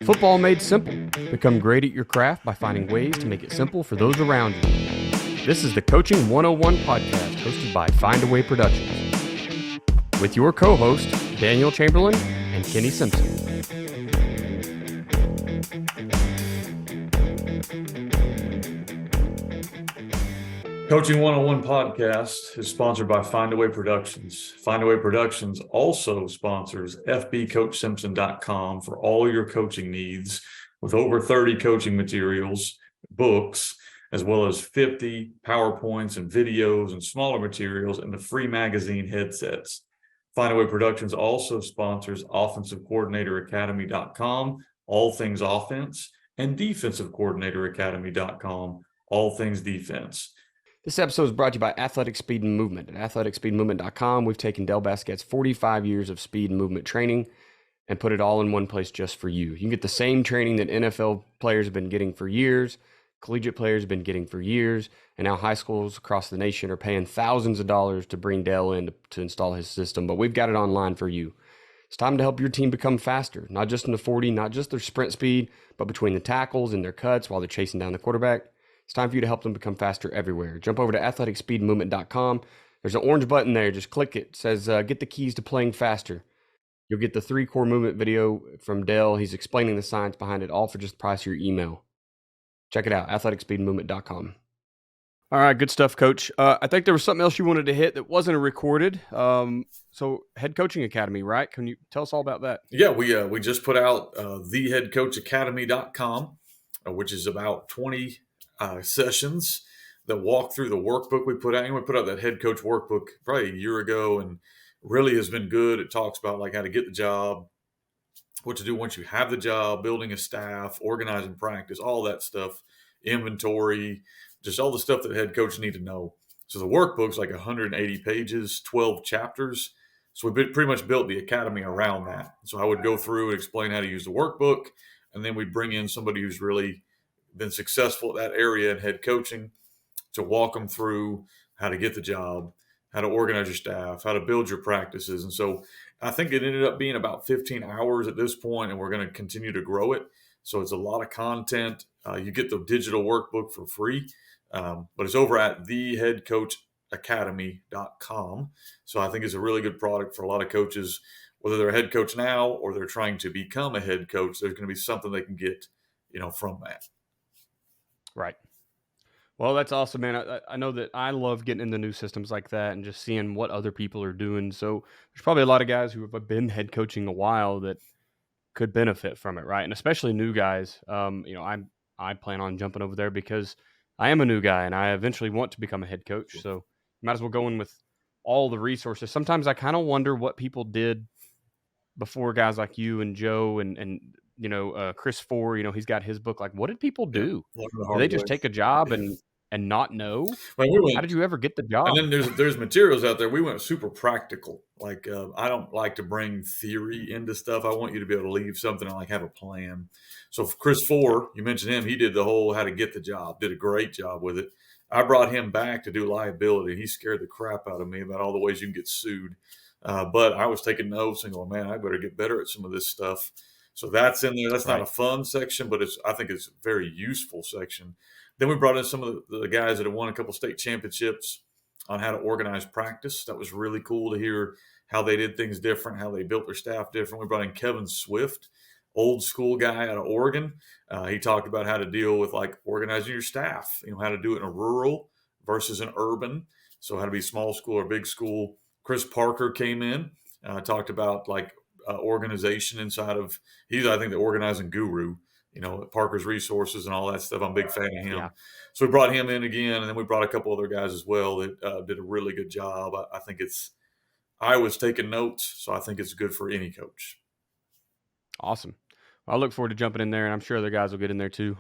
Football made simple. Become great at your craft by finding ways to make it simple for those around you. This is the Coaching 101 podcast hosted by Findaway Productions with your co-host, Daniel Chamberlain and Kenny Simpson. Coaching 101 podcast is sponsored by Findaway Productions. Findaway Productions also sponsors fbcoachsimpson.com for all your coaching needs with over 30 coaching materials, books, as well as 50 PowerPoints and videos and smaller materials and the free magazine headsets. Findaway Productions also sponsors offensivecoordinatoracademy.com, all things offense, and defensivecoordinatoracademy.com, all things defense. This episode is brought to you by Athletic Speed and Movement. At athleticspeedmovement.com, we've taken Del Basquet's 45 years of speed and movement training and put it all in one place just for you. You can get the same training that NFL players have been getting for years, collegiate players have been getting for years, and now high schools across the nation are paying thousands of dollars to bring Del in to install his system, but we've got it online for you. It's time to help your team become faster, not just in the 40, not just their sprint speed, but between the tackles and their cuts while they're chasing down the quarterback. It's time for you to help them become faster everywhere. Jump over to athleticspeedmovement.com. There's an orange button there. Just click it. It says, get the keys to playing faster. You'll get the 3 core movement video from Dell. He's explaining the science behind it, all for just the price of your email. Check it out, athleticspeedmovement.com. All right, good stuff, Coach. I think there was something else you wanted to hit that wasn't recorded. So Head Coaching Academy, right? Can you tell us all about that? Yeah, we just put out theheadcoachacademy.com, which is about 20 sessions that walk through the workbook we put out. And we put out that head coach workbook probably a year ago and really has been good. It talks about like how to get the job, what to do once you have the job, building a staff, organizing practice, all that stuff, inventory, just all the stuff that head coaches need to know. So the workbook's like 180 pages, 12 chapters. So we pretty much built the academy around that. So I would go through and explain how to use the workbook, and then we'd bring in somebody who's really been successful at that area in head coaching to walk them through how to get the job, how to organize your staff, how to build your practices. And so I think it ended up being about 15 hours at this point, and we're going to continue to grow it. So it's a lot of content. You get the digital workbook for free, but it's over at theheadcoachacademy.com. So I think it's a really good product for a lot of coaches, whether they're a head coach now or they're trying to become a head coach. There's going to be something they can get, from that. Right. Well, that's awesome, man. I know that I love getting into new systems like that and just seeing what other people are doing. So there's probably a lot of guys who have been head coaching a while that could benefit from it, right? And especially new guys. I plan on jumping over there because I am a new guy and I eventually want to become a head coach. So you might as well go in with all the resources. Sometimes I kind of wonder what people did before guys like you and Joe and Chris Four, he's got his book. Like, what did people do? Did they just take a job and not know? How did you ever get the job? And then there's materials out there. We went super practical. Like, I don't like to bring theory into stuff. I want you to be able to leave something and like have a plan. So for Chris Four, you mentioned him. He did the whole how to get the job. Did a great job with it. I brought him back to do liability. He scared the crap out of me about all the ways you can get sued. But I was taking notes and going, man, I better get better at some of this stuff. So that's in there. That's not a fun section, but I think it's a very useful section. Then we brought in some of the guys that have won a couple state championships on how to organize practice. That was really cool to hear how they did things different, how they built their staff different. We brought in Kevin Swift, old school guy out of Oregon. He talked about how to deal with like organizing your staff, how to do it in a rural versus an urban. So how to be small school or big school. Chris Parker came in, talked about like organization inside of, I think the organizing guru, Parker's resources and all that stuff. I'm a big fan of him. Yeah. So we brought him in again, and then we brought a couple other guys as well that did a really good job. I think I was taking notes, so I think it's good for any coach. Awesome. Well, I look forward to jumping in there, and I'm sure other guys will get in there too.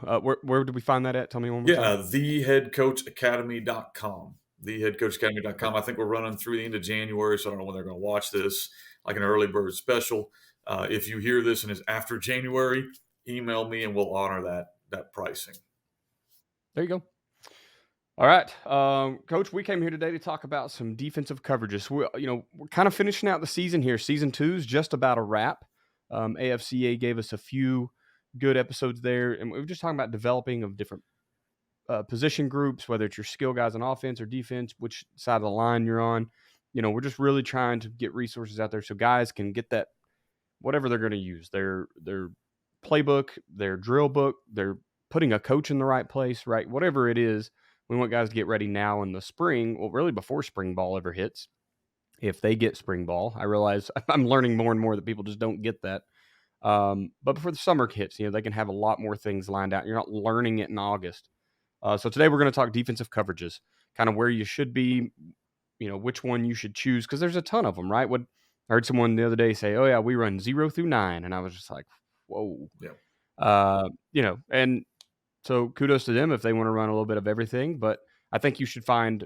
Where did we find that at? Tell me one more time. theheadcoachacademy.com. theheadcoachacademy.com. I think we're running through the end of January, so I don't know when they're going to watch this, like an early bird special. If you hear this and it's after January, email me and we'll honor that pricing. There you go. All right, Coach. We came here today to talk about some defensive coverages. We're kind of finishing out the season here. Season 2's just about a wrap. AFCA gave us a few good episodes there, and we were just talking about developing of different position groups, whether it's your skill guys on offense or defense, which side of the line you're on. We're just really trying to get resources out there so guys can get that whatever they're going to use their playbook, their drill book, they're putting a coach in the right place, right? Whatever it is, we want guys to get ready now in the spring. Well, really before spring ball ever hits, if they get spring ball. I realize I'm learning more and more that people just don't get that. But before the summer hits, they can have a lot more things lined out. You're not learning it in August. So today we're going to talk defensive coverages, kind of where you should be, which one you should choose, because there's a ton of them, right? I heard someone the other day say, "Oh yeah, we run 0 through 9," and I was just like, "Whoa," Yeah. And so kudos to them if they want to run a little bit of everything. But I think you should find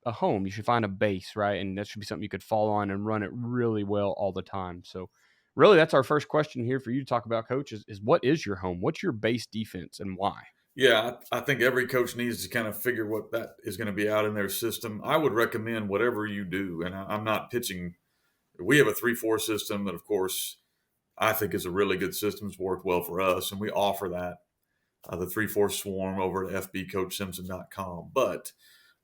a home, you should find a base, right? And that should be something you could fall on and run it really well all the time. So, really, that's our first question here for you to talk about, Coach. Is what is your home? What's your base defense and why? Yeah, I think every coach needs to kind of figure what that is going to be out in their system. I would recommend whatever you do, and I'm not pitching. We have a 3-4 system that, of course, I think is a really good system. It's worked well for us, and we offer that, the 3-4 swarm over at fbcoachsimpson.com. But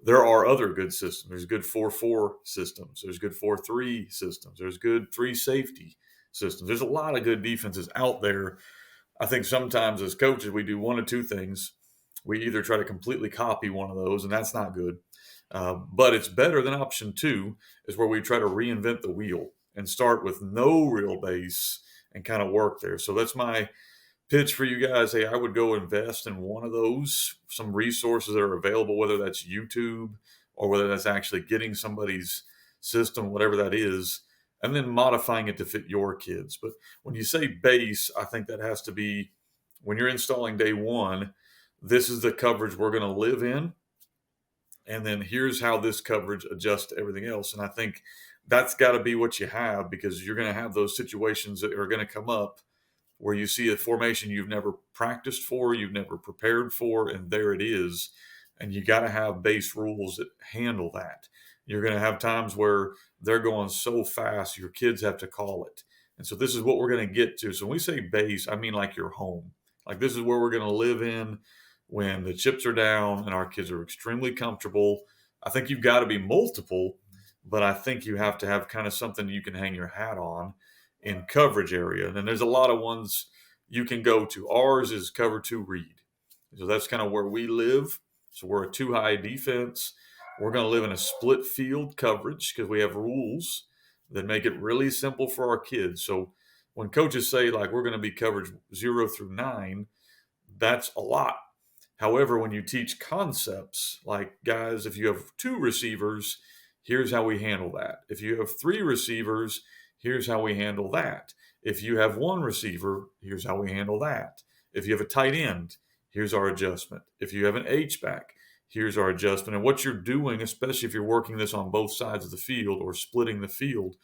there are other good systems. There's good 4-4 systems. There's good 4-3 systems. There's good 3 safety systems. There's a lot of good defenses out there. I think sometimes as coaches, we do one of two things. We either try to completely copy one of those, and that's not good. But it's better than option 2 is where we try to reinvent the wheel and start with no real base and kind of work there. So that's my pitch for you guys. Hey, I would go invest in one of those, some resources that are available, whether that's YouTube or whether that's actually getting somebody's system, whatever that is, and then modifying it to fit your kids. But when you say base, I think that has to be when you're installing day one, this is the coverage we're going to live in. And then here's how this coverage adjusts to everything else. And I think that's got to be what you have, because you're going to have those situations that are going to come up where you see a formation you've never practiced for, you've never prepared for, and there it is. And you got to have base rules that handle that. You're going to have times where they're going so fast, your kids have to call it. And so this is what we're going to get to. So when we say base, I mean like your home. Like this is where we're going to live in when the chips are down and our kids are extremely comfortable. I think you've got to be multiple, but I think you have to have kind of something you can hang your hat on in coverage area. And then there's a lot of ones you can go to. Ours is cover 2 read. So that's kind of where we live. So we're a 2-high defense. We're going to live in a split field coverage because we have rules that make it really simple for our kids. So when coaches say like we're going to be coverage 0 through 9, that's a lot. However, when you teach concepts like, guys, if you have 2 receivers, here's how we handle that. If you have 3 receivers, here's how we handle that. If you have 1 receiver, here's how we handle that. If you have a tight end, here's our adjustment. If you have an H-back, here's our adjustment. And what you're doing, especially if you're working this on both sides of the field or splitting the field,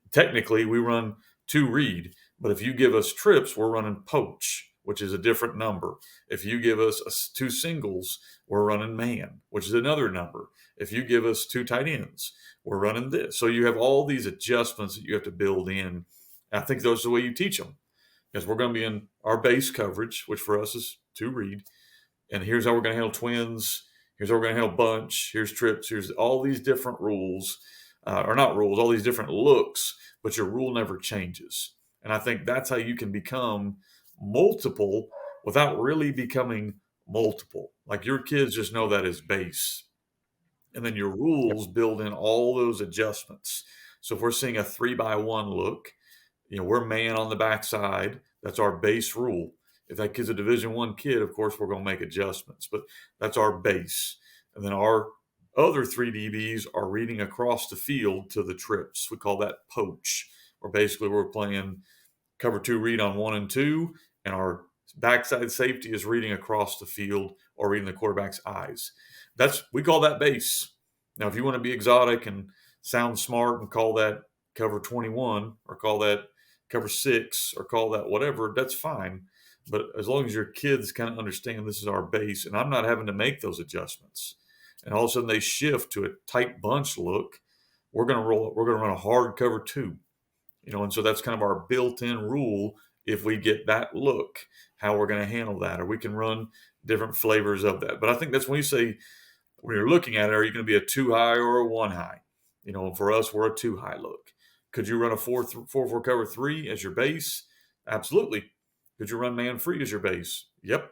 technically we run 2 read. But if you give us trips, we're running poach, which is a different number. If you give us 2 singles, we're running man, which is another number. If you give us 2 tight ends, we're running this. So you have all these adjustments that you have to build in. And I think those are the way you teach them, because we're going to be in our base coverage, which for us is 2 read. And here's how we're going to handle twins. Here's how we're going to handle bunch. Here's trips. Here's all these different rules, or not rules, all these different looks, but your rule never changes. And I think that's how you can become multiple without really becoming multiple. Like your kids just know that is base. And then your rules build in all those adjustments. So if we're seeing a 3-by-1 look, we're man on the backside. That's our base rule. If that kid's a Division I kid, of course, we're going to make adjustments, but that's our base. And then our other 3 DBs are reading across the field to the trips. We call that poach, where basically we're playing cover 2 read on 1 and 2, and our backside safety is reading across the field or reading the quarterback's eyes. We call that base. Now, if you want to be exotic and sound smart and call that cover 21 or call that cover 6 or call that whatever, that's fine. But as long as your kids kind of understand this is our base, and I'm not having to make those adjustments, and all of a sudden they shift to a tight bunch look, we're going to roll. We're going to run a hard cover two, and so that's kind of our built-in rule. If we get that look, how we're going to handle that, or we can run different flavors of that. But I think that's when you say, when you're looking at it, are you going to be a two high or a one high? For us, we're a two high look. Could you run a 4-4 cover three as your base? Absolutely. Could you run man free as your base? Yep.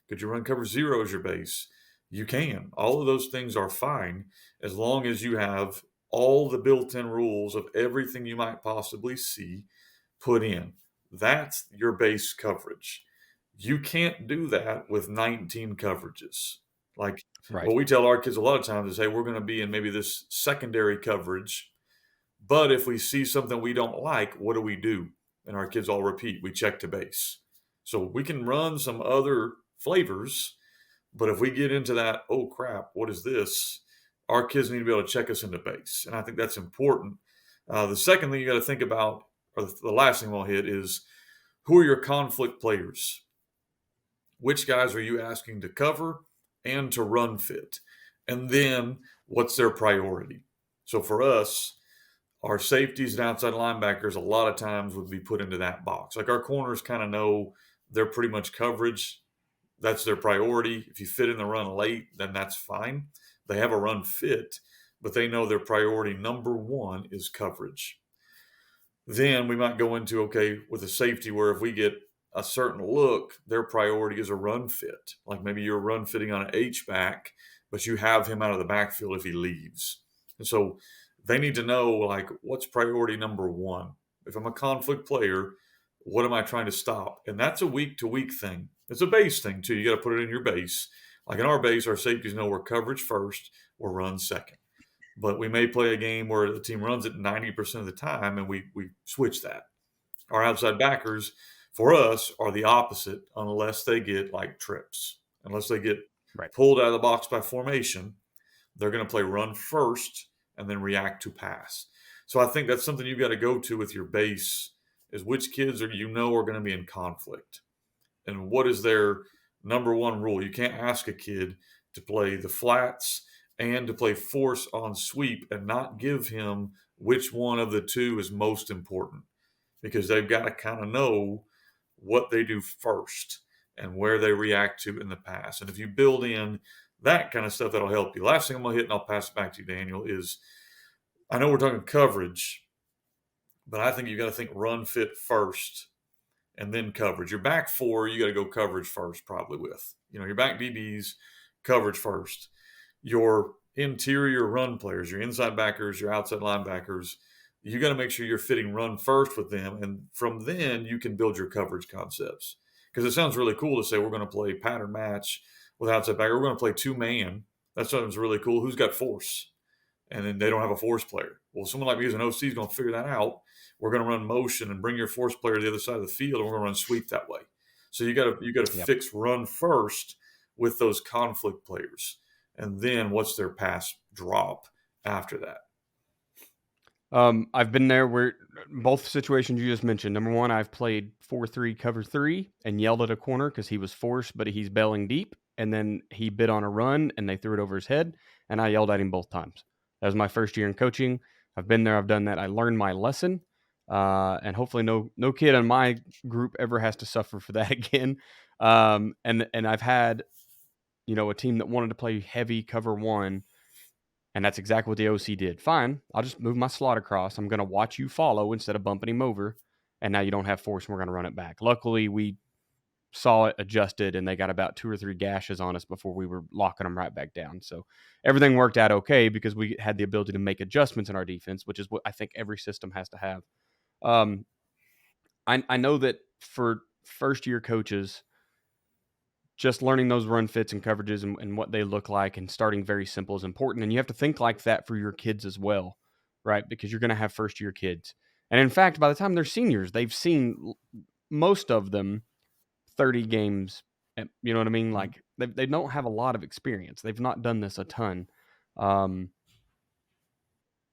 Could you run cover zero as your base? You can. All of those things are fine as long as you have all the built in rules of everything you might possibly see put in. That's your base coverage. You can't do that with 19 coverages. Like Right. what we tell our kids a lot of times is, hey, we're going to be in maybe this secondary coverage, but if we see something we don't like, what do? And our kids all repeat, we check to base. So we can run some other flavors, but if we get into that, oh crap, what is this? Our kids need to be able to check us into base. And I think that's important. The second thing you got to think about, or the last thing we'll hit, is who are your conflict players? Which guys are you asking to cover and to run fit? And then what's their priority? So for us, our safeties and outside linebackers a lot of times would be put into that box. Like our corners kind of know they're pretty much coverage. That's their priority. If you fit in the run late, then that's fine. They have a run fit, but they know their priority number one is coverage. Then we might go into, okay, with a safety where if we get a certain look, their priority is a run fit. Like maybe you're run fitting on an H back, but you have him out of the backfield if he leaves. And so they need to know, like, what's priority number one? If I'm a conflict player, what am I trying to stop? And that's a week to week thing. It's a base thing too. You got to put it in your base. Like in our base, our safeties know we're coverage first, we're run second. But we may play a game where the team runs it 90% of the time and we switch that. Our outside backers, for us, are the opposite unless they get like trips. Unless they get Right. pulled out of the box by formation, they're going to play run first and then react to pass. So I think that's something you've got to go to with your base, is which kids are going to be in conflict. And what is their number one rule? You can't ask a kid to play the flats and to play force on sweep and not give him which one of the two is most important, because they've got to kind of know what they do first and where they react to in the pass. And if you build in that kind of stuff, that'll help you. Last thing I'm going to hit, and I'll pass it back to you, Daniel, is I know we're talking coverage, but I think you got to think run fit first and then coverage. Your back four, you got to go coverage first, probably with. Your back DBs, coverage first. Your interior run players, your inside backers, your outside linebackers, you got to make sure you're fitting run first with them. And from then, you can build your coverage concepts. Because it sounds really cool to say we're going to play pattern match with outside backer. We're going to play two man. That sounds really cool. Who's got force? And then they don't have a force player. Well, someone like me as an OC is going to figure that out. We're going to run motion and bring your force player to the other side of the field, and we're going to run sweep that way. So you got to Yep. fix run first with those conflict players, and then what's their pass drop after that. I've been there where both situations you just mentioned. Number one, I've played 4-3 cover 3 and yelled at a corner because he was forced, but he's belling deep. And then he bit on a run and they threw it over his head. And I yelled at him both times. That was my first year in coaching. I've been there. I've done that. I learned my lesson. And hopefully no kid in my group ever has to suffer for that again. And I've had, a team that wanted to play heavy cover 1. And that's exactly what the OC did. Fine, I'll just move my slot across. I'm going to watch you follow instead of bumping him over. And now you don't have force, and we're going to run it back. Luckily, we saw it, adjusted, and they got about 2 or 3 gashes on us before we were locking them right back down. So everything worked out okay because we had the ability to make adjustments in our defense, which is what I think every system has to have. I know that for first-year coaches, just learning those run fits and coverages and what they look like and starting very simple is important. And you have to think like that for your kids as well, right? Because you're going to have first year kids. And in fact, by the time they're seniors, they've seen most of them 30 games. You know what I mean? Like they don't have a lot of experience. They've not done this a ton.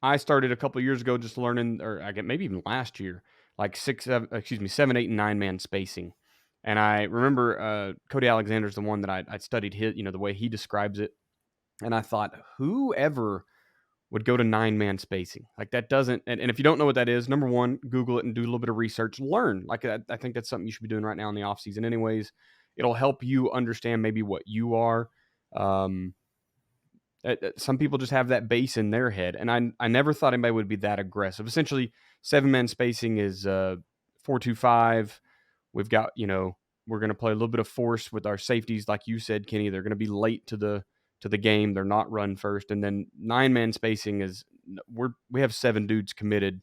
I started a couple of years ago just learning, or I get maybe even last year, like 7, 8, and 9 man spacing. And I remember Cody Alexander's the one that I studied his, the way he describes it. And I thought, whoever would go to 9-man spacing. Like that doesn't, and if you don't know what that is, number one, Google it and do a little bit of research, learn. Like I think that's something you should be doing right now in the off season anyways. It'll help you understand maybe what you are. Um, some people just have that base in their head. And I never thought anybody would be that aggressive. Essentially, 7-man spacing is 4-2-5. We've got, we're going to play a little bit of force with our safeties. Like you said, Kenny, they're going to be late to the game. They're not run first. And then 9-man spacing is we have 7 dudes committed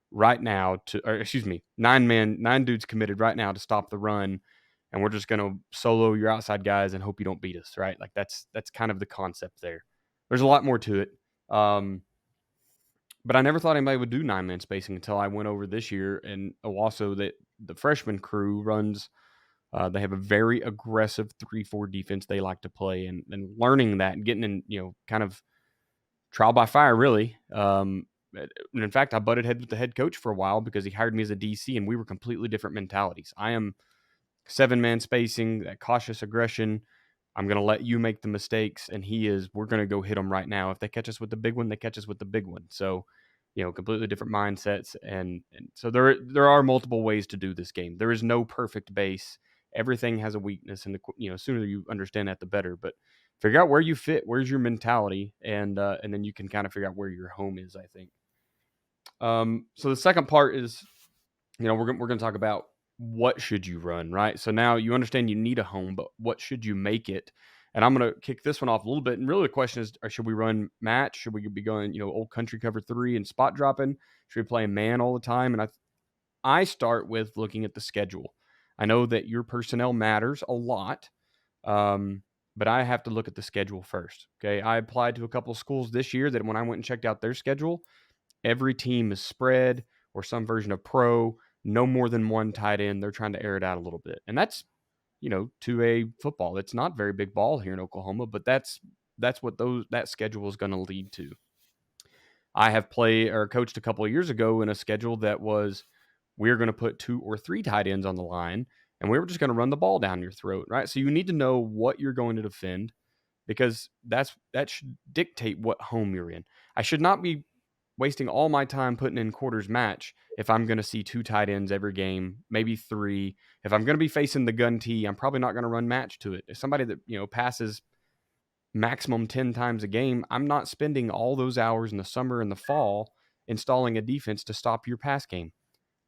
right now or excuse me, 9 dudes committed right now to stop the run. And we're just going to solo your outside guys and hope you don't beat us. Right. Like that's kind of the concept there. There's a lot more to it. But I never thought anybody would do 9-man spacing until I went over this year. And also that the freshman crew runs, they have a very aggressive 3-4 defense they like to play, and learning that and getting in, kind of trial by fire, really. And in fact, I butted heads with the head coach for a while because he hired me as a DC, and we were completely different mentalities. I am 7-man spacing, that cautious aggression. I'm going to let you make the mistakes, and we're going to go hit them right now. If they catch us with the big one, they catch us with the big one. So, completely different mindsets. And so there are multiple ways to do this game. There is no perfect base. Everything has a weakness, and the sooner you understand that, the better. But figure out where you fit, where's your mentality, and then you can kind of figure out where your home is, I think. So the second part is, we're going to talk about what should you run, right? So now you understand you need a home, but what should you make it? And I'm going to kick this one off a little bit. And really the question is, should we run match? Should we be going, old country cover 3 and spot dropping? Should we play man all the time? And I start with looking at the schedule. I know that your personnel matters a lot, but I have to look at the schedule first. Okay. I applied to a couple of schools this year that when I went and checked out their schedule, every team is spread or some version of pro, no more than one tight end. They're trying to air it out a little bit. And that's, 2A football. It's not very big ball here in Oklahoma, but that's what that schedule is going to lead to. I have played or coached a couple of years ago in a schedule that was, we're going to put 2 or 3 tight ends on the line, and we were just going to run the ball down your throat, right? So you need to know what you're going to defend, because that should dictate what home you're in. I should not be wasting all my time putting in quarters match if I'm going to see 2 tight ends every game, maybe 3. If I'm going to be facing the gun tee, I'm probably not going to run match to it. If somebody that, passes maximum 10 times a game, I'm not spending all those hours in the summer and the fall installing a defense to stop your pass game.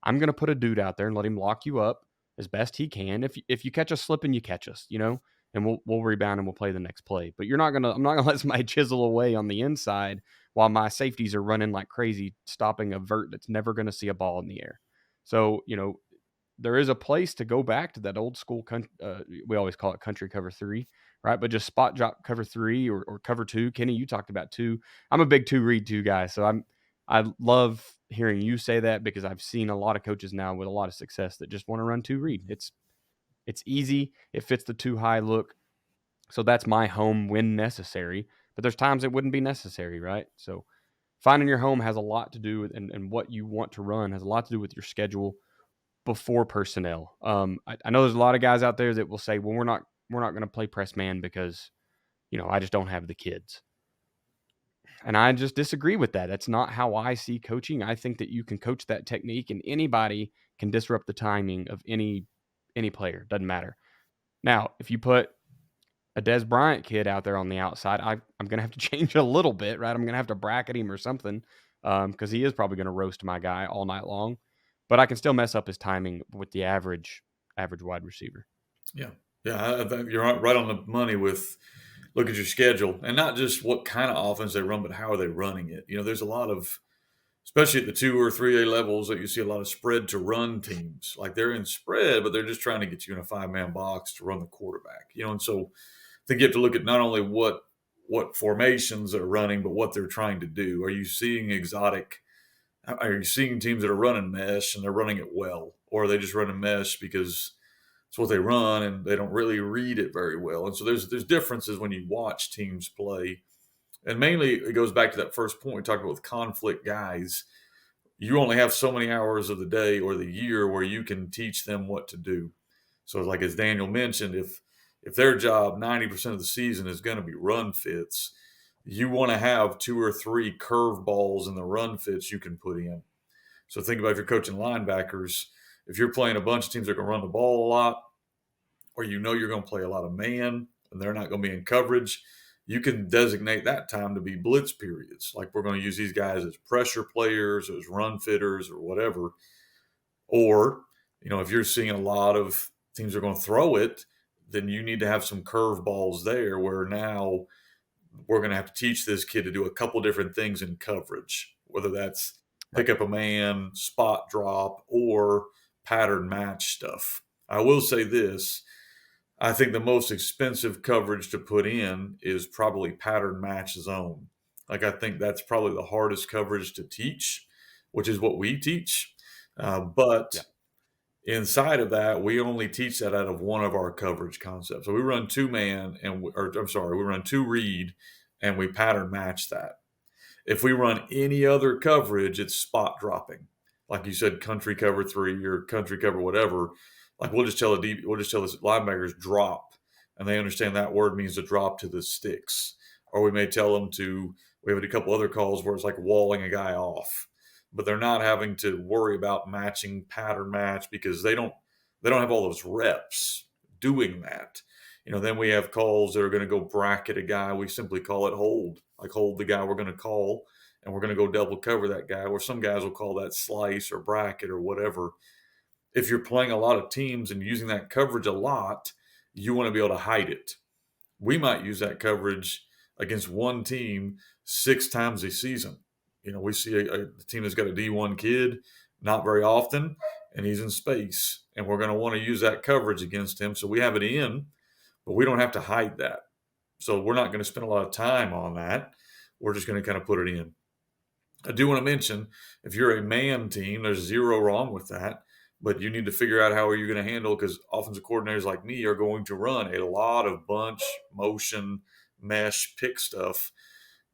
I'm going to put a dude out there and let him lock you up as best he can. If you catch us slipping, you catch us, and we'll rebound and we'll play the next play. But I'm not gonna let somebody chisel away on the inside while my safeties are running like crazy, stopping a vert that's never going to see a ball in the air. So, there is a place to go back to that old school. We always call it country cover 3, right? But just spot drop cover 3 or cover 2. Kenny, you talked about 2. I'm a big 2 read 2 guy, so I love hearing you say that, because I've seen a lot of coaches now with a lot of success that just want to run 2 read. It's easy. It fits the 2 high look. So that's my home when necessary. But there's times it wouldn't be necessary, right? So finding your home has a lot to do with, and what you want to run has a lot to do with your schedule before personnel. I know there's a lot of guys out there that will say, well, we're not going to play press man because, I just don't have the kids. And I just disagree with that. That's not how I see coaching. I think that you can coach that technique, and anybody can disrupt the timing of any player. Doesn't matter. Now, if you put a Des Bryant kid out there on the outside, I'm going to have to change a little bit, right? I'm going to have to bracket him or something, because he is probably going to roast my guy all night long. But I can still mess up his timing with the average wide receiver. Yeah. I think you're right on the money with look at your schedule, and not just what kind of offense they run, but how are they running it. There's a lot of, especially at the 2 or 3A levels, that you see a lot of spread to run teams. Like they're in spread, but they're just trying to get you in a 5-man box to run the quarterback. And so I think you have to look at not only what formations they're running, but what they're trying to do. Are you seeing exotic? Are you seeing teams that are running mesh and they're running it well, or are they just running mesh because it's what they run and they don't really read it very well? And so there's differences when you watch teams play. And mainly it goes back to that first point we talked about with conflict guys. You only have so many hours of the day or the year where you can teach them what to do. So like as Daniel mentioned, if their job 90% of the season is going to be run fits, you want to have 2 or 3 curve balls in the run fits you can put in. So think about if you're coaching linebackers, if you're playing a bunch of teams that can run the ball a lot, or you know you're going to play a lot of man and they're not going to be in coverage, you can designate that time to be blitz periods. Like we're going to use these guys as pressure players, as run fitters, or whatever. Or, if you're seeing a lot of teams are going to throw it, then you need to have some curve balls there where now we're going to have to teach this kid to do a couple different things in coverage, whether that's Yep. pick up a man, spot drop, or pattern match stuff. I will say this. I think the most expensive coverage to put in is probably pattern match zone. Like I think that's probably the hardest coverage to teach, which is what we teach. But Yep. inside of that, we only teach that out of one of our coverage concepts. So we run 2-man we run 2 read and we pattern match that. If we run any other coverage, it's spot dropping. Like you said, country cover 3 or country cover whatever. Like we'll just tell the linebackers drop, and they understand that word means to drop to the sticks. Or we may tell them we have a couple other calls where it's like walling a guy off, but they're not having to worry about matching pattern match because they don't have all those reps doing that. Then we have calls that are going to go bracket a guy. We simply call it hold, like hold the guy we're going to call, and we're going to go double cover that guy. Or some guys will call that slice or bracket or whatever. If you're playing a lot of teams and using that coverage a lot, you want to be able to hide it. We might use that coverage against one team 6 times a season. We see a team that's got a D1 kid not very often, and he's in space, and we're going to want to use that coverage against him. So we have it in, but we don't have to hide that. So we're not going to spend a lot of time on that. We're just going to kind of put it in. I do want to mention, if you're a man team, there's zero wrong with that, but you need to figure out how are you going to handle, because offensive coordinators like me are going to run a lot of bunch, motion, mesh, pick stuff.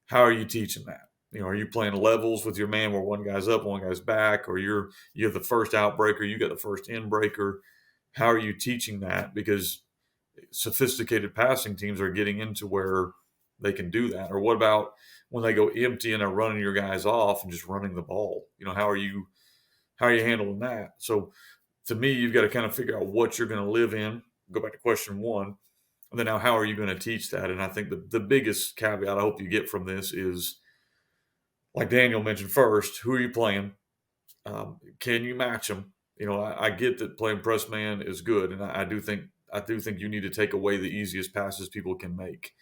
How are you teaching that? Are you playing levels with your man where one guy's up, one guy's back, or you have the first outbreaker, you got the first inbreaker? How are you teaching that? Because sophisticated passing teams are getting into where they can do that. Or what about when they go empty and are running your guys off and just running the ball? How are you handling that? So to me, you've got to kind of figure out what you're going to live in. Go back to question 1. And then now how are you going to teach that? And I think the biggest caveat I hope you get from this is, like Daniel mentioned first, who are you playing? Can you match them? I get that playing press man is good, and I do think you need to take away the easiest passes people can make.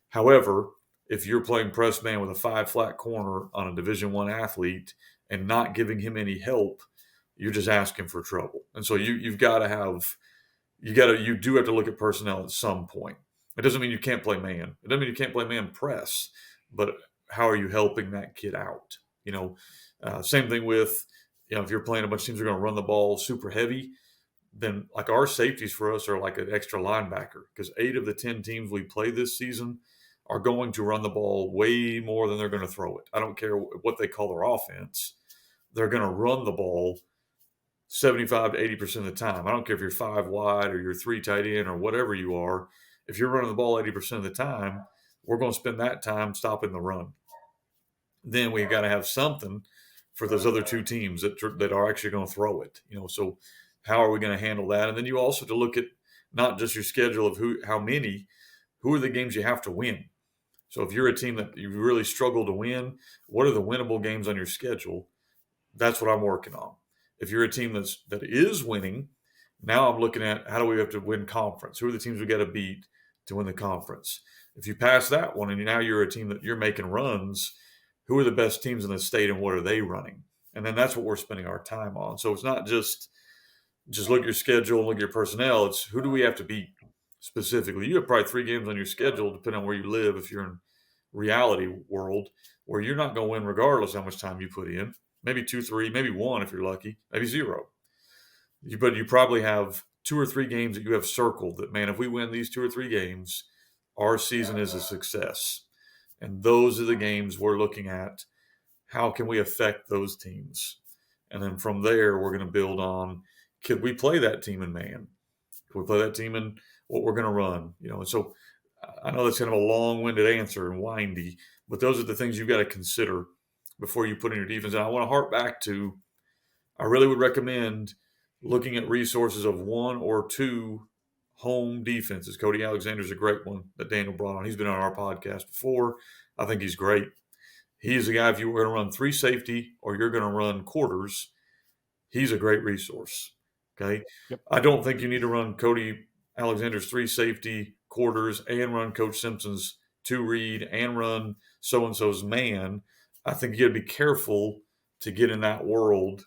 However, if you're playing press man with a 5 flat corner on a Division I athlete and not giving him any help, you're just asking for trouble. And so you do have to look at personnel at some point. It doesn't mean you can't play man. It doesn't mean you can't play man press, but how are you helping that kid out? Same thing with, if you're playing a bunch of teams that are going to run the ball super heavy, then like our safeties for us are like an extra linebacker, because 8 of the 10 teams we play this season are going to run the ball way more than they're going to throw it. I don't care what they call their offense. They're going to run the ball 75 to 80% of the time. I don't care if you're 5 wide or you're 3 tight end or whatever you are. If you're running the ball 80% of the time, we're going to spend that time stopping the run. Then we got to have something for those other 2 teams that are actually going to throw it. So how are we going to handle that? And then you also have to look at not just your schedule of who are the games you have to win. So if you're a team that you really struggle to win, what are the winnable games on your schedule? That's what I'm working on. If you're a team that is winning, now I'm looking at how do we have to win conference? Who are the teams we got to beat to win the conference? If you pass that one and now you're a team that you're making runs, who are the best teams in the state and what are they running? And then that's what we're spending our time on. So it's not just look at your schedule and look at your personnel. It's who do we have to beat specifically? You have probably 3 games on your schedule, depending on where you live. If you're in reality world where you're not going to win regardless how much time you put in, maybe 2, 3, maybe 1 if you're lucky, maybe 0. But you probably have 2 or 3 games that you have circled that, man, if we win these 2 or 3 games, our season is a success. And those are the games we're looking at. How can we affect those teams? And then from there, we're going to build on, could we play that team in man? Can we play that team in what we're going to run? And so I know that's kind of a long-winded answer and windy, but those are the things you've got to consider before you put in your defense. And I want to harp back to, I really would recommend looking at resources of one or two home defenses. Cody Alexander's a great one that Daniel brought on. He's been on our podcast before. I think he's great. He's the guy, if you were going to run 3 safety or you're going to run quarters, he's a great resource. Okay. Yep. I don't think you need to run Cody Alexander's 3 safety quarters and run Coach Simpson's 2 read and run so-and-so's man. I think you got to be careful to get in that world.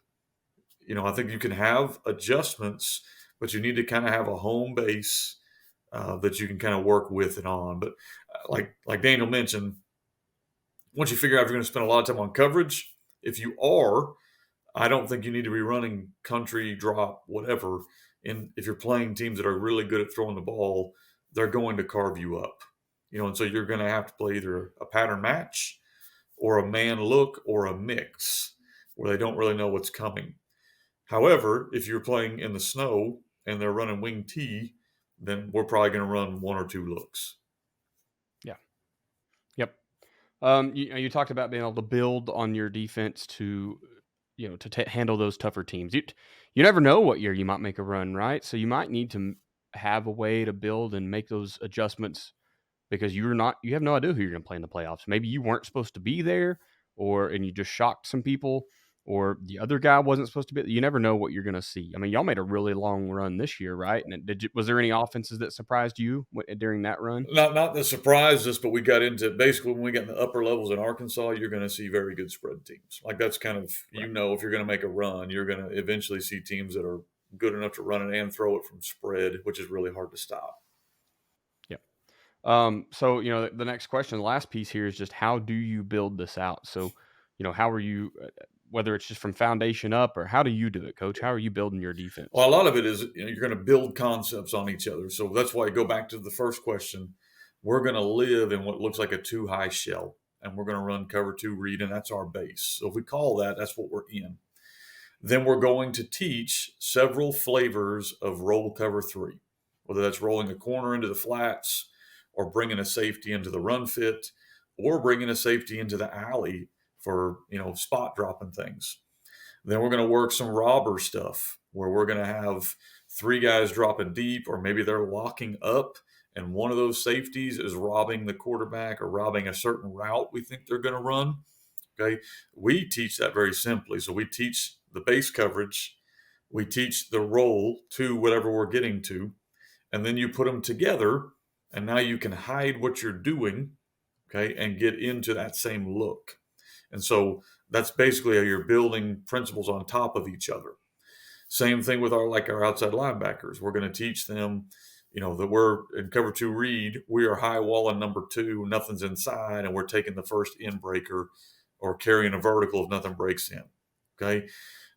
I think you can have adjustments, but you need to kind of have a home base that you can kind of work with and on. But like Daniel mentioned, once you figure out if you're going to spend a lot of time on coverage, if you are, I don't think you need to be running country, drop, whatever. And if you're playing teams that are really good at throwing the ball, they're going to carve you up. And so you're going to have to play either a pattern match or a man look or a mix where they don't really know what's coming. However, if you're playing in the snow and they're running wing T, then we're probably going to run 1 or 2 looks. Yeah. Yep. You talked about being able to build on your defense to handle those tougher teams. You never know what year you might make a run, right? So you might need to have a way to build and make those adjustments because you have no idea who you're going to play in the playoffs. Maybe you weren't supposed to be there, and you just shocked some people, or the other guy wasn't supposed to be. You never know what you're going to see. I mean, y'all made a really long run this year, right? And was there any offenses that surprised you during that run? Not that surprised us, but we got into basically when we got in the upper levels in Arkansas, you're going to see very good spread teams. Like that's kind of right. If you're going to make a run, you're going to eventually see teams that are good enough to run it and throw it from spread, which is really hard to stop. Yeah. So the next question, the last piece here is just how do you build this out? So how are you? Whether it's just from foundation up or how do you do it, Coach? How are you building your defense? Well, a lot of it is you're going to build concepts on each other. So that's why I go back to the first question. We're going to live in what looks like a 2-high shell, and we're going to run cover 2 read, and that's our base. So if we call that's what we're in. Then we're going to teach several flavors of roll cover 3, whether that's rolling a corner into the flats or bringing a safety into the run fit or bringing a safety into the alley for, spot dropping things. Then we're going to work some robber stuff where we're going to have 3 guys dropping deep, or maybe they're locking up and one of those safeties is robbing the quarterback or robbing a certain route we think they're going to run. Okay. We teach that very simply. So we teach the base coverage, we teach the roll to whatever we're getting to, and then you put them together and now you can hide what you're doing, okay, and get into that same look. And so that's basically how you're building principles on top of each other. Same thing with our outside linebackers. We're going to teach them, that we're in cover 2 read, we are high walling number 2, nothing's inside, and we're taking the first in breaker or carrying a vertical if nothing breaks in. Okay.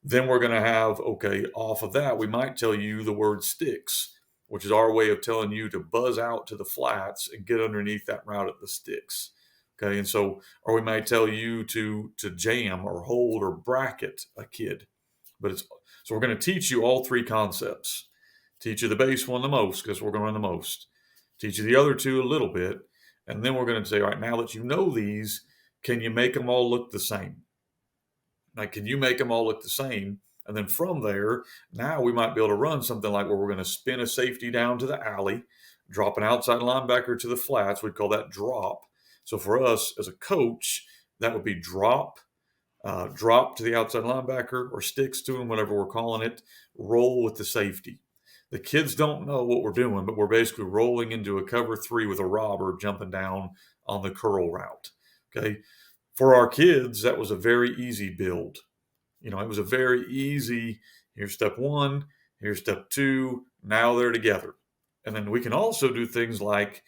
Then we're going to have, off of that, we might tell you the word sticks, which is our way of telling you to buzz out to the flats and get underneath that route at the sticks. Okay, and so, or we might tell you to jam or hold or bracket a kid. So we're going to teach you all 3 concepts. Teach you the base one the most because we're going to run the most. Teach you the other 2 a little bit. And then we're going to say, all right, now that you know these, can you make them all look the same? Like, can you make them all look the same? And then from there, now we might be able to run something like where we're going to spin a safety down to the alley, drop an outside linebacker to the flats. We'd call that drop. So for us as a coach, that would be drop to the outside linebacker or sticks to him, whatever we're calling it, roll with the safety. The kids don't know what we're doing, but we're basically rolling into a cover 3 with a robber jumping down on the curl route. Okay. For our kids, that was a very easy build. It was a very easy, here's step 1, here's step 2, now they're together. And then we can also do things like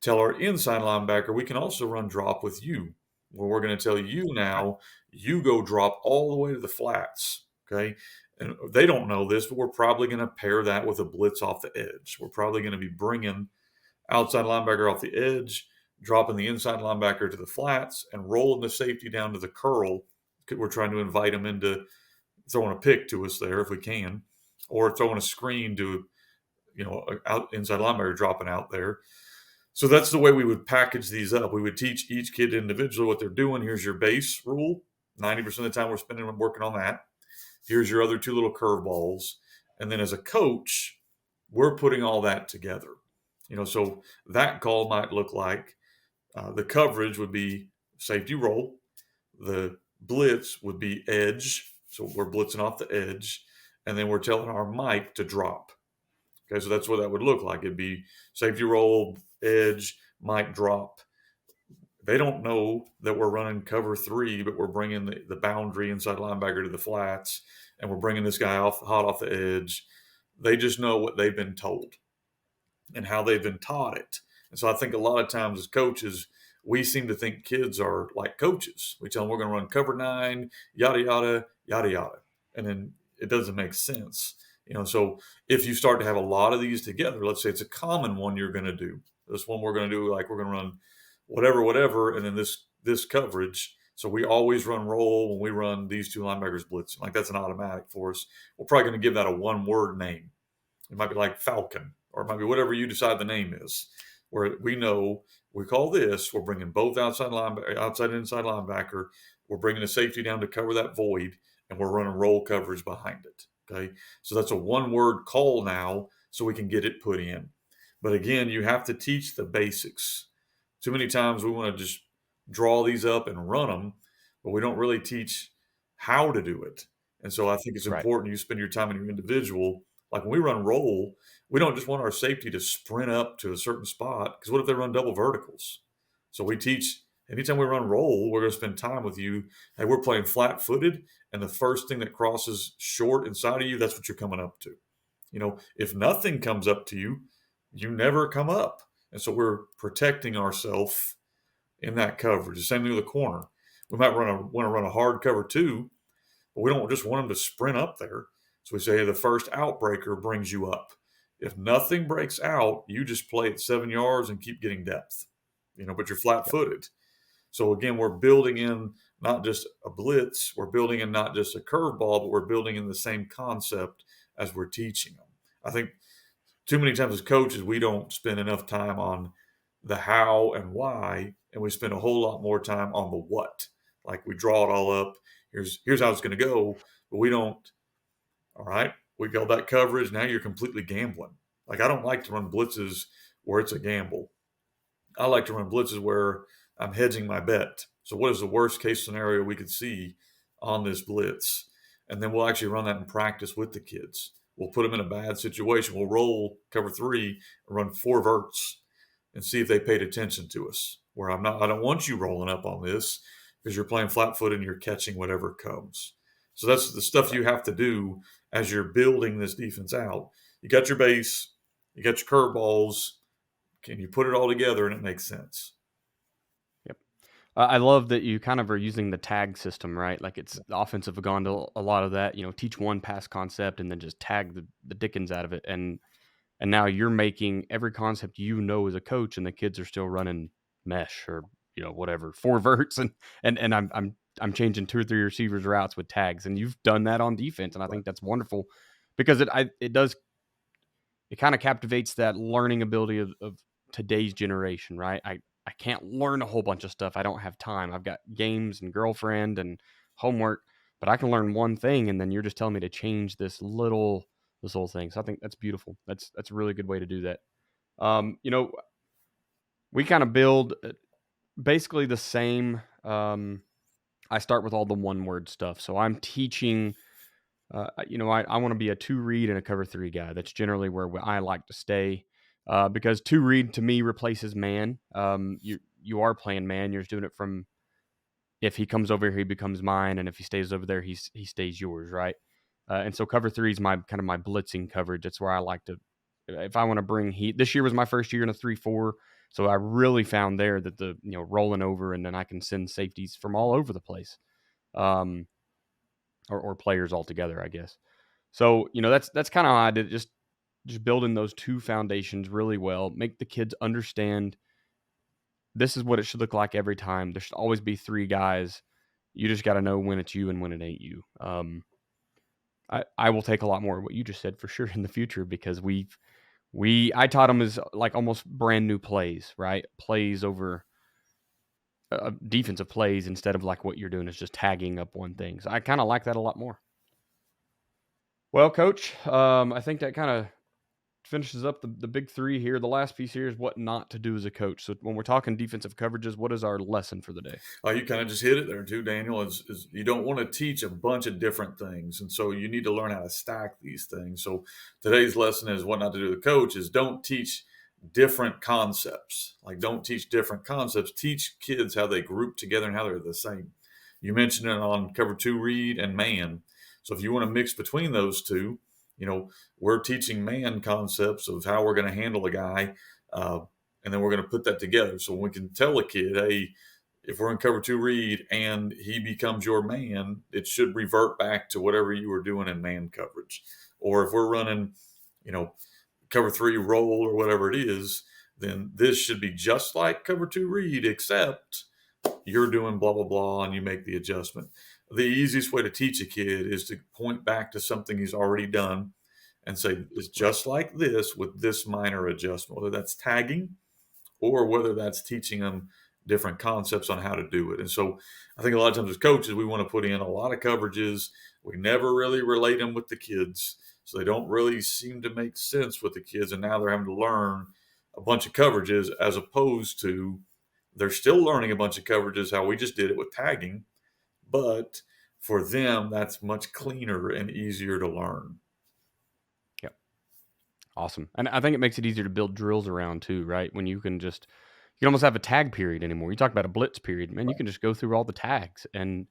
tell our inside linebacker, we can also run drop with you, where we're going to tell you now, you go drop all the way to the flats, okay? And they don't know this, but we're probably going to pair that with a blitz off the edge. We're probably going to be bringing outside linebacker off the edge, dropping the inside linebacker to the flats, and rolling the safety down to the curl. We're trying to invite them into throwing a pick to us there if we can, or throwing a screen to out inside linebacker dropping out there. So that's the way we would package these up. We would teach each kid individually what they're doing. Here's your base rule. 90% of the time we're spending working on that. Here's your other two little curveballs. And then as a coach, we're putting all that together. So that call might look like the coverage would be safety roll. The blitz would be edge. So we're blitzing off the edge. And then we're telling our Mike to drop. Okay, so that's what that would look like. It'd be safety roll, edge, Mike drop. They don't know that we're running cover 3, but we're bringing the boundary inside linebacker to the flats, and we're bringing this guy hot off the edge. They just know what they've been told and how they've been taught it. And so I think a lot of times as coaches, we seem to think kids are like coaches. We tell them we're going to run cover 9, yada, yada, yada, yada. And then it doesn't make sense. So if you start to have a lot of these together, let's say it's a common one you're going to do. This one we're going to do, like we're going to run whatever, and then this coverage. So we always run roll when we run these two linebackers blitzing. Like that's an automatic for us. We're probably going to give that a one-word name. It might be like Falcon, or it might be whatever you decide the name is. Where we know we call this, we're bringing both outside and inside linebacker. We're bringing a safety down to cover that void, and we're running roll coverage behind it. Okay, so that's a one-word call now, so we can get it put in. But again, you have to teach the basics. Too many times we want to just draw these up and run them, but we don't really teach how to do it. And so I think it's Right. important you spend your time in your individual. Like when we run roll, we don't just want our safety to sprint up to a certain spot, because what if they run double verticals? So we teach anytime we run roll, we're going to spend time with you. Hey, we're playing flat footed, and the first thing that crosses short inside of you, that's what you're coming up to. If nothing comes up to you, you never come up. And so we're protecting ourselves in that coverage. The same thing with the corner. We might want to run a hard cover 2, but we don't just want them to sprint up there. So we say, hey, the first outbreaker brings you up. If nothing breaks out, you just play at 7 yards and keep getting depth, but you're flat footed. So again, we're building in not just a blitz, we're building in not just a curveball, but we're building in the same concept as we're teaching them. I think too many times as coaches, we don't spend enough time on the how and why, and we spend a whole lot more time on the what. Like we draw it all up. Here's how it's going to go, but we don't. All right, we got that coverage. Now you're completely gambling. Like I don't like to run blitzes where it's a gamble. I like to run blitzes where I'm hedging my bet. So what is the worst case scenario we could see on this blitz? And then we'll actually run that in practice with the kids. We'll put them in a bad situation. We'll roll cover 3 and run 4 verts and see if they paid attention to us. Where I don't want you rolling up on this because you're playing flat foot and you're catching whatever comes. So that's the stuff you have to do as you're building this defense out. You got your base, you got your curveballs. Can you put it all together and it makes sense? Yep. I love that you kind of are using the tag system, right? Like it's the offensive have gone to a lot of that, teach one pass concept and then just tag the dickens out of it. And now you're making every concept as a coach, and the kids are still running mesh or whatever 4 verts, and I'm changing 2 or 3 receivers routes with tags, and you've done that on defense, and I think that's wonderful because it kind of captivates that learning ability of today's generation, right? I can't learn a whole bunch of stuff. I don't have time. I've got games and girlfriend and homework, but I can learn one thing, and then you're just telling me to change this whole thing. So I think that's beautiful. That's a really good way to do that. We kind of build basically the same. I start with all the one word stuff. So I'm teaching. I want to be a 2 read and a cover 3 guy. That's generally where I like to stay because 2 read to me replaces man. You are playing man. You're just doing it from if he comes over here, he becomes mine, and if he stays over there, he stays yours, right? And so cover 3 is my kind of my blitzing coverage. That's where I like to, if I want to bring heat. This year was my first year in a 3-4, so I really found there that the rolling over, and then I can send safeties from all over the place, or players altogether, I guess. So that's kind of how I did it, just building those 2 foundations really well, make the kids understand this is what it should look like every time. There should always be 3 guys. You just got to know when it's you and when it ain't you. I will take a lot more of what you just said for sure in the future because I taught them as like almost brand new plays, right? Plays over defensive plays instead of like what you're doing is just tagging up one thing. So I kind of like that a lot more. Well, Coach, I think that kind of finishes up the big three here. The last piece here is what not to do as a coach. So when we're talking defensive coverages, what is our lesson for the day? You kind of just hit it there too, Daniel. Is you don't want to teach a bunch of different things, and so you need to learn how to stack these things. So today's lesson is what not to do. The coach is don't teach different concepts. Like don't teach different concepts. Teach kids how they group together and how they're the same. You mentioned it on cover two read and man. So if you want to mix between those two, we're teaching man concepts of how we're going to handle a guy, and then we're going to put that together. So we can tell a kid, hey, if we're in cover two read and he becomes your man, it should revert back to whatever you were doing in man coverage. Or if we're running, cover three roll or whatever it is, then this should be just like cover two read, except you're doing blah, blah, blah, and you make the adjustment. The easiest way to teach a kid is to point back to something he's already done and say, it's just like this with this minor adjustment, whether that's tagging or whether that's teaching them different concepts on how to do it. And so I think a lot of times as coaches, we want to put in a lot of coverages. We never really relate them with the kids. So they don't really seem to make sense with the kids. And now they're having to learn a bunch of coverages as opposed to they're still learning a bunch of coverages, how we just did it with tagging. But for them, that's much cleaner and easier to learn. Yep. Awesome. And I think it makes it easier to build drills around too, right? When you can almost have a tag period anymore. You talk about a blitz period, man, you can just go through all the tags, and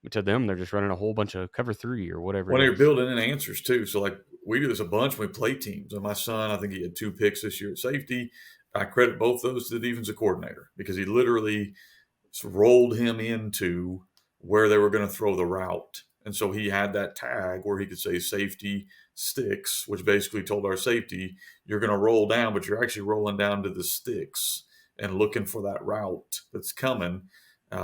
to them, they're just running a whole bunch of cover three or whatever When it you're is. building in answers too. So like we do this a bunch when we play teams. And my son, I think he had 2 picks this year at safety. I credit both those to the defensive coordinator because he literally rolled him into where they were going to throw the route. And so he had that tag where he could say safety sticks, which basically told our safety, you're going to roll down, but you're actually rolling down to the sticks and looking for that route that's coming.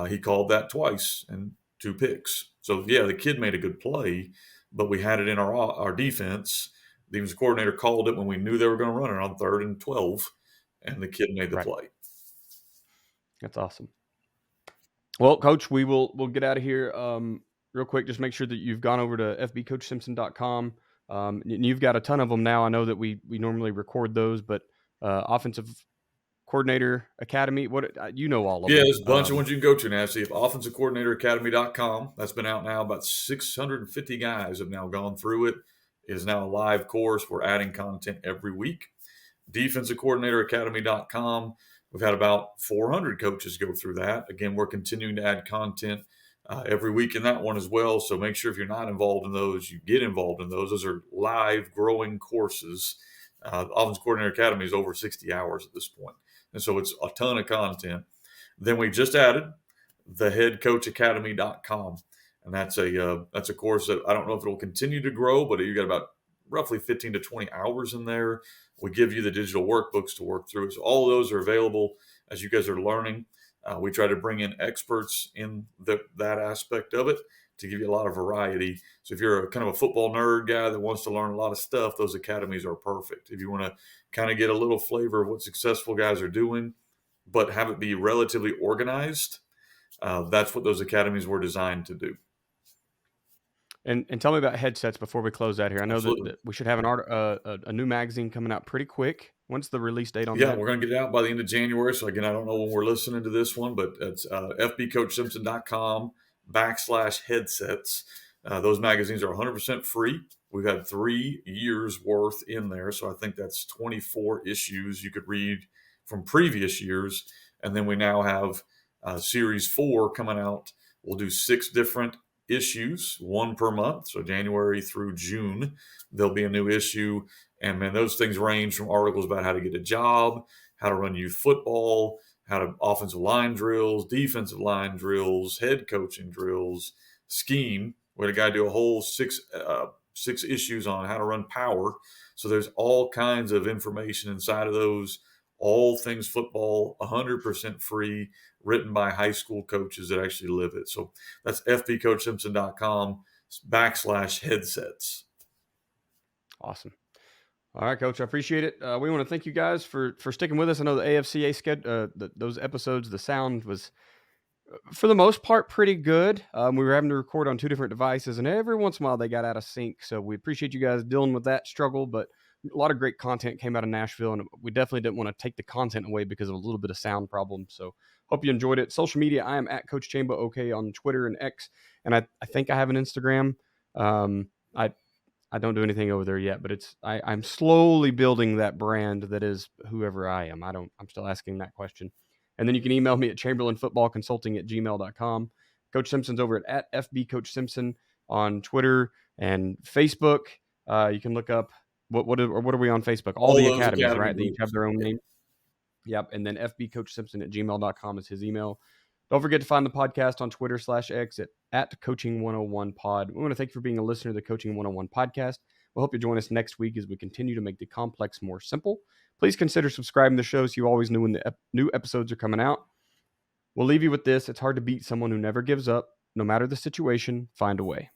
He called that twice and 2 picks. So, yeah, the kid made a good play, but we had it in our defense. The defensive coordinator called it when we knew they were going to run it on 3rd and 12, and the kid made the play. That's awesome. Well, Coach, we'll get out of here real quick. Just make sure that you've gone over to fbcoachsimpson.com. You've got a ton of them now. I know that we normally record those, but Offensive Coordinator Academy, all of them. Yeah, there's a bunch of ones you can go to now. See, if offensivecoordinatoracademy.com, that's been out now. About 650 guys have now gone through it. It is now a live course. We're adding content every week. defensivecoordinatoracademy.com. We've had about 400 coaches go through that. Again, we're continuing to add content every week in that one as well. So make sure if you're not involved in those, you get involved in those. Those are live growing courses. Offensive Coordinator Academy is over 60 hours at this point. And so it's a ton of content. Then we just added theheadcoachacademy.com. And that's a course that I don't know if it'll continue to grow, but you got about roughly 15 to 20 hours in there. We give you the digital workbooks to work through. So all of those are available as you guys are learning. We try to bring in experts in that aspect of it to give you a lot of variety. So if you're a kind of a football nerd guy that wants to learn a lot of stuff, those academies are perfect. If you want to kind of get a little flavor of what successful guys are doing, but have it be relatively organized, that's what those academies were designed to do. And tell me about headsets before we close out here. I know that we should have a new magazine coming out pretty quick. When's the release date on that? Yeah, we're going to get it out by the end of January. So again, I don't know when we're listening to this one, but it's fbcoachsimpson.com/headsets. Those magazines are 100% free. We've had 3 years worth in there. So I think that's 24 issues you could read from previous years. And then we now have series 4 coming out. We'll do 6 different issues, 1 per month. So January through June, there'll be a new issue. And man, those things range from articles about how to get a job, how to run youth football, how to offensive line drills, defensive line drills, head coaching drills, scheme. We had a guy do a whole 6 issues on how to run power. So there's all kinds of information inside of those, all things football, 100% free, written by high school coaches that actually live it. So that's fbcoachsimpson.com/headsets. Awesome. All right, Coach. I appreciate it. We want to thank you guys for sticking with us. I know the AFCA those episodes, the sound was for the most part pretty good. We were having to record on two different devices, and every once in a while they got out of sync. So we appreciate you guys dealing with that struggle. But a lot of great content came out of Nashville, and we definitely didn't want to take the content away because of a little bit of sound problem. So hope you enjoyed it. Social media, I am at Coach Chambo OK on Twitter and X, and I think I have an Instagram. I don't do anything over there yet, but I'm slowly building that brand that is whoever I am. I'm still asking that question. And then you can email me at chamberlainfootballconsulting@gmail.com. Coach Simpson's over at FB Coach Simpson on Twitter and Facebook. You can look up what are we on Facebook? All All the those academies, academy right? They each have groups. their own name. Yep. And then FB Coach Simpson at gmail.com is his email. Don't forget to find the podcast on Twitter /X at Coaching 101 Pod. We want to thank you for being a listener to the Coaching 101 podcast. We hope you join us next week as we continue to make the complex more simple. Please consider subscribing to the show so you always know when the new episodes are coming out. We'll leave you with this. It's hard to beat someone who never gives up. No matter the situation, find a way.